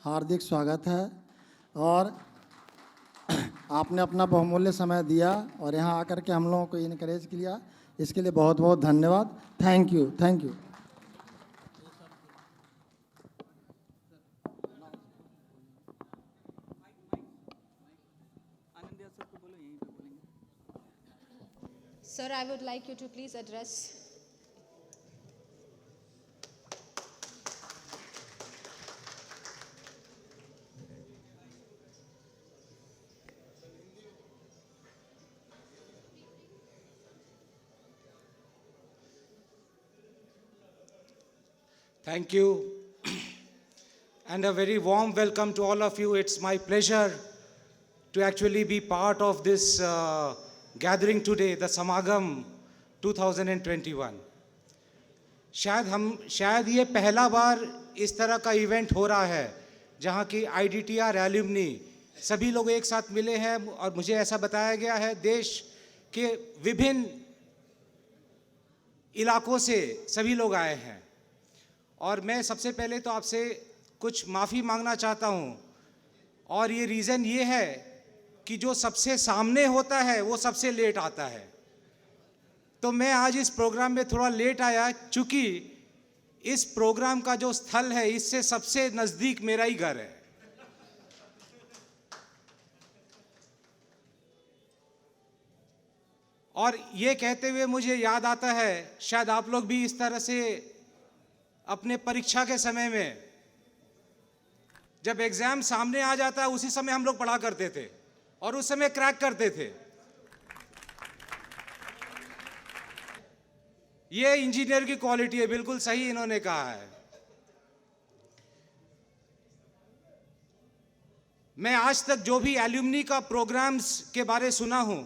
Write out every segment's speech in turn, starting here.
हार्दिक स्वागत है और आपने अपना बहुमूल्य समय दिया और यहाँ आकर के हम लोगों को इनकरेज किया, इसके लिए बहुत बहुत धन्यवाद। Thank you, thank you. Sir, I would like you to please address. Thank you, and a very warm welcome to all of you. It's my pleasure to actually be part of this gathering today, the Samagam 2021. शायद ये पहला बार इस तरह का event हो रहा है जहाँ की IDTR एल्यूमनी सभी लोग एक साथ मिले हैं और मुझे ऐसा बताया गया है देश के विभिन्न इलाकों से सभी लोग आए हैं। और मैं सबसे पहले तो आपसे कुछ माफ़ी मांगना चाहता हूँ, और ये रीज़न ये है कि जो सबसे सामने होता है वो सबसे लेट आता है। तो मैं आज इस प्रोग्राम में थोड़ा लेट आया, चूँकि इस प्रोग्राम का जो स्थल है इससे सबसे नज़दीक मेरा ही घर है। और ये कहते हुए मुझे याद आता है, शायद आप लोग भी इस तरह से अपने परीक्षा के समय में जब एग्जाम सामने आ जाता है उसी समय हम लोग पढ़ा करते थे और उस समय क्रैक करते थे। ये इंजीनियर की क्वालिटी है, बिल्कुल सही इन्होंने कहा है। मैं आज तक जो भी एल्यूमनी का प्रोग्राम्स के बारे सुना हूं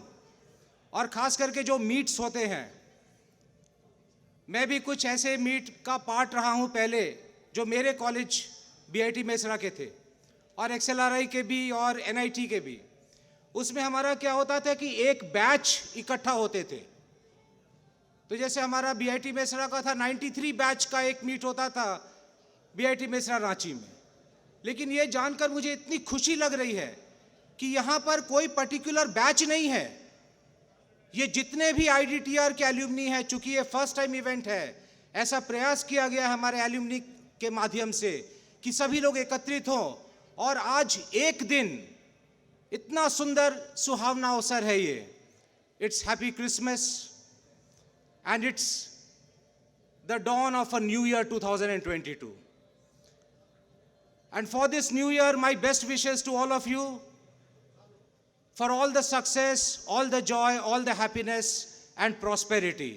और खास करके जो मीट्स होते हैं, मैं भी कुछ ऐसे मीट का पार्ट रहा हूं पहले जो मेरे कॉलेज BIT मेसरा के थे और XLRI के भी और NIT के भी। उसमें हमारा क्या होता था कि एक बैच इकट्ठा होते थे। तो जैसे हमारा BIT मेसरा का था 93 बैच का एक मीट होता था BIT मेसरा रांची में। लेकिन ये जानकर मुझे इतनी खुशी लग रही है कि यहाँ पर कोई पर्टिकुलर बैच नहीं है। ये जितने भी IDTR के एल्यूमनी है, चूंकि ये फर्स्ट टाइम इवेंट है, ऐसा प्रयास किया गया हमारे एल्यूमनी के माध्यम से कि सभी लोग एकत्रित हों और आज एक दिन इतना सुंदर सुहावना अवसर है ये। It's happy Christmas and it's the dawn of a new year 2022. And for this new year, my best wishes to all of you, for all the success, all the joy, all the happiness and prosperity.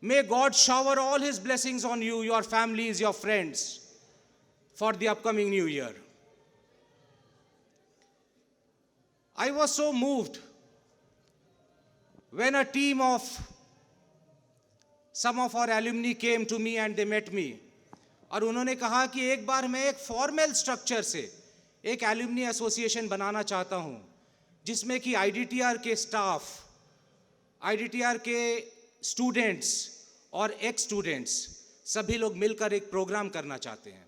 May God shower all His blessings on you, your families, your friends, for the upcoming new year. I was so moved when a team of some of our alumni came to me and they met me. और उन्होंने कहा कि एक बार मैं एक formal structure से एक alumni association बनाना चाहता हूँ जिसमें कि IDTR के स्टाफ, IDTR के स्टूडेंट्स और एक्स स्टूडेंट्स सभी लोग मिलकर एक प्रोग्राम करना चाहते हैं।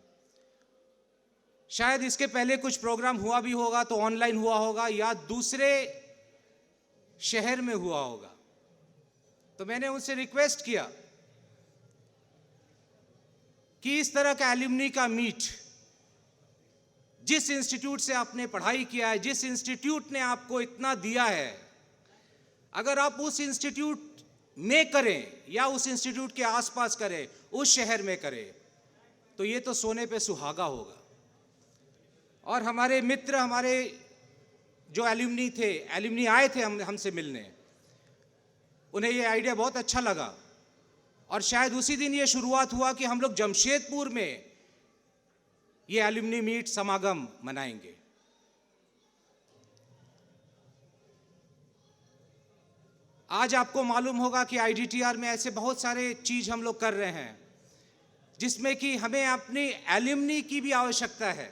शायद इसके पहले कुछ प्रोग्राम हुआ भी होगा तो ऑनलाइन हुआ होगा या दूसरे शहर में हुआ होगा। तो मैंने उनसे रिक्वेस्ट किया कि इस तरह का एल्यूमनी का मीट, जिस इंस्टीट्यूट से आपने पढ़ाई किया है, जिस इंस्टीट्यूट ने आपको इतना दिया है, अगर आप उस इंस्टीट्यूट में करें या उस इंस्टीट्यूट के आसपास करें, उस शहर में करें, तो ये तो सोने पे सुहागा होगा। और हमारे मित्र, हमारे जो एल्यूमनी थे, एल्यूमनी आए थे हमसे मिलने, उन्हें ये आइडिया बहुत अच्छा लगा और शायद उसी दिन ये शुरुआत हुआ कि हम लोग जमशेदपुर में ये एल्यूमनी मीट समागम मनाएंगे। आज आपको मालूम होगा कि IDTR में ऐसे बहुत सारे चीज हम लोग कर रहे हैं जिसमें कि हमें अपनी एल्यूमनी की भी आवश्यकता है।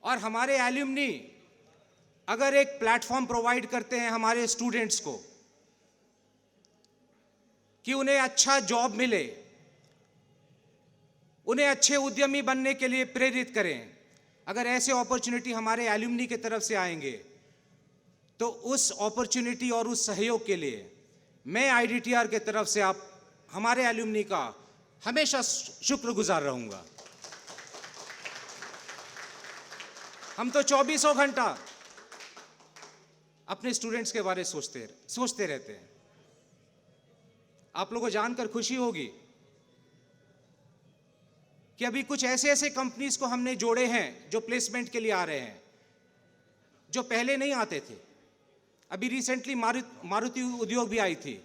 और हमारे एल्यूमनी अगर एक प्लेटफॉर्म प्रोवाइड करते हैं हमारे स्टूडेंट्स को कि उन्हें अच्छा जॉब मिले, उन्हें अच्छे उद्यमी बनने के लिए प्रेरित करें। अगर ऐसे अपॉर्चुनिटी हमारे एल्यूमनी की तरफ से आएंगे तो उस अपॉर्चुनिटी और उस सहयोग के लिए मैं आईडीटीआर के तरफ से आप हमारे एल्यूमनी का हमेशा शुक्रगुजार रहूंगा। हम तो 24 घंटा अपने स्टूडेंट्स के बारे सोचते रहते हैं। आप लोगों को जानकर खुशी होगी कि अभी कुछ ऐसे कंपनीज को हमने जोड़े हैं जो प्लेसमेंट के लिए आ रहे हैं, जो पहले नहीं आते थे। अभी रिसेंटली मारुति उद्योग भी आई थी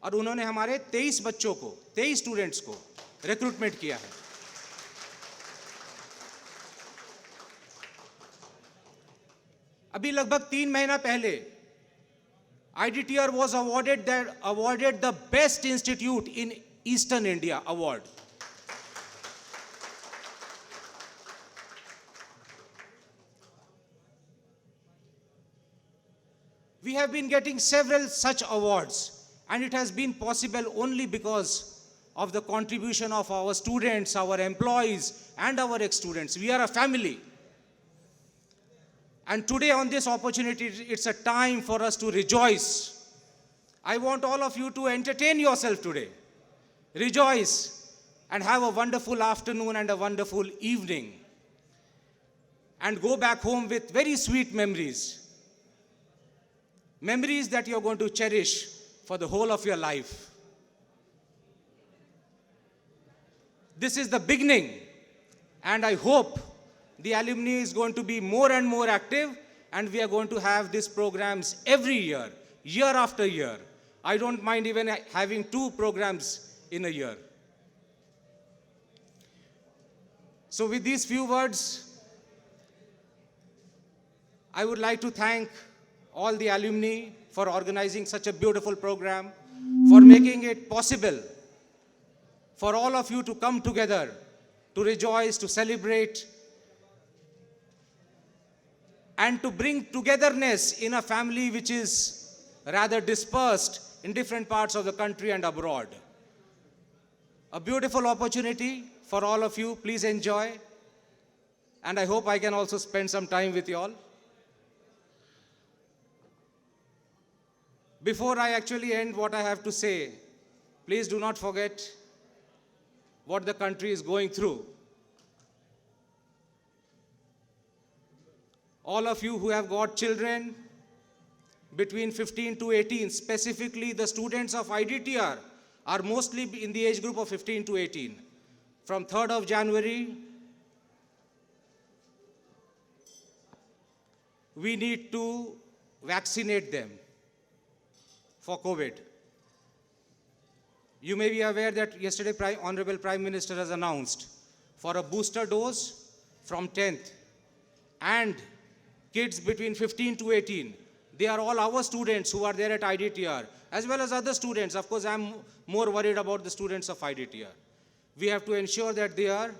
और उन्होंने हमारे 23 स्टूडेंट्स को रिक्रूटमेंट किया है। अभी लगभग 3 महीना पहले IDTR was awarded the best institute in Eastern India award. We have been getting several such awards, and it has been possible only because of the contribution of our students, our employees, and our ex-students. We are a family. And today on this opportunity, it's a time for us to rejoice. I want all of you to entertain yourself today. Rejoice and have a wonderful afternoon and a wonderful evening. And go back home with very sweet memories. Memories that you're going to cherish for the whole of your life. This is the beginning, and I hope the alumni is going to be more and more active, and we are going to have these programs every year, year after year. I don't mind even having 2 programs in a year. So with these few words, I would like to thank all the alumni for organizing such a beautiful program, for making it possible for all of you to come together, to rejoice, to celebrate, and to bring togetherness in a family which is rather dispersed in different parts of the country and abroad. A beautiful opportunity for all of you. Please enjoy. And I hope I can also spend some time with you all. Before I actually end what I have to say, please do not forget what the country is going through. All of you who have got children between 15 to 18, specifically the students of IDTR, are mostly in the age group of 15 to 18. From 3rd of January, we need to vaccinate them for COVID. You may be aware that yesterday Honorable Prime Minister has announced for a booster dose from 10th, and kids between 15 to 18, they are all our students who are there at IDTR, as well as other students. Of course, I'm more worried about the students of IDTR. We have to ensure that they are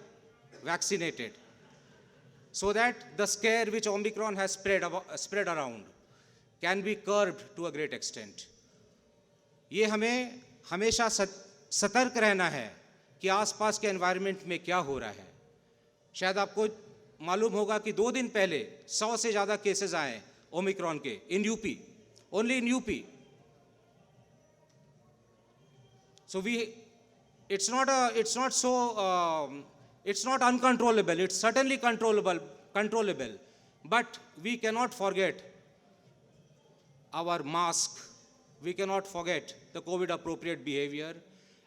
vaccinated so that the scare which Omicron has spread around can be curbed to a great extent. ये हमें हमेशा सतर्क रहना है कि आसपास के environment में क्या हो रहा है। शायद आपको मालूम होगा कि 2 दिन पहले 100 से ज़्यादा केसेस आए ओमिक्रॉन के in UP, only in UP. So it's not uncontrollable. It's certainly controllable, but we cannot forget our mask. We cannot forget the COVID appropriate behavior,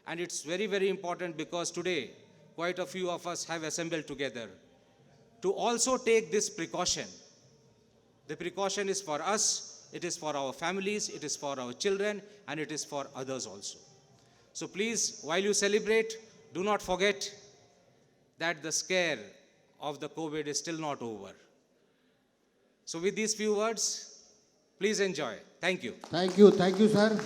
and it's very, very important because today quite a few of us have assembled together to also take this precaution. The precaution is for us, it is for our families, it is for our children, and it is for others also. So please, while you celebrate, do not forget that the scare of the COVID is still not over. So with these few words, please enjoy. Thank you. Thank you, sir.